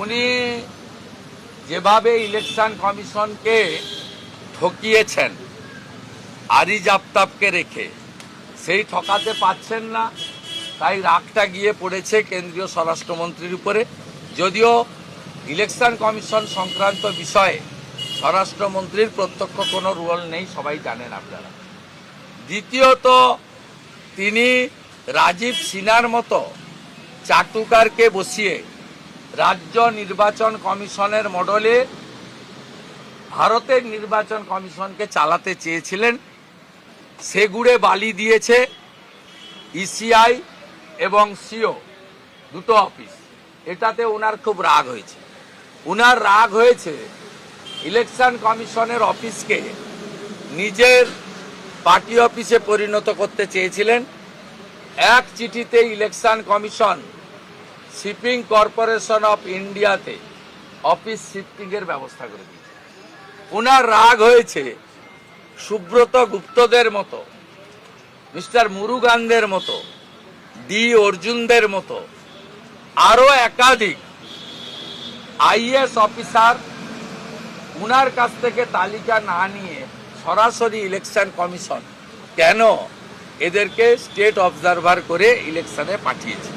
উনি যেভাবে ইলেকশন কমিশনকে ঠকিয়েছেন আরিজ আফতাবকে রেখে, সেই ঠকাতে পারছেন না, তাই রাগটা গিয়ে পড়েছে কেন্দ্রীয় স্বরাষ্ট্রমন্ত্রীর উপরে। যদিও ইলেকশন কমিশন সংক্রান্ত বিষয়ে স্বরাষ্ট্রমন্ত্রীর প্রত্যক্ষ কোনো রোল নেই, সবাই জানেন আপনারা। দ্বিতীয়ত, তিনি রাজীব সিনহার মতো চাটুকারকে বসিয়ে রাজ্য নির্বাচন কমিশনের মডেলে ভারতের নির্বাচন কমিশনকে চালাতে চেয়েছিলেন। সেগুড়ে বালি দিয়েছে ইসিআই এবং সিও, দুটো অফিস। এটাতে ওনার খুব রাগ হয়েছে। ওনার রাগ হয়েছে ইলেকশন কমিশনের অফিসকে নিজের পার্টি অফিসে পরিণত করতে চেয়েছিলেন। এক চিঠিতে election commission shipping corporation of ইন্ডিয়াতে অফিস শিফটিংয়ের ব্যবস্থা করে দিয়েছে। ওনার রাগ হয়েছে সুব্রত গুপ্তদের মতো, মিস্টার মুরুগানদের মতো, ডি অর্জুনদের মতো আরও একাধিক আইএস অফিসার উনার কাছ থেকে তালিকা না নিয়ে সরাসরি ইলেকশন কমিশন কেন এদেরকে স্টেট অবজারভার করে ইলেকশনে পাঠিয়েছে।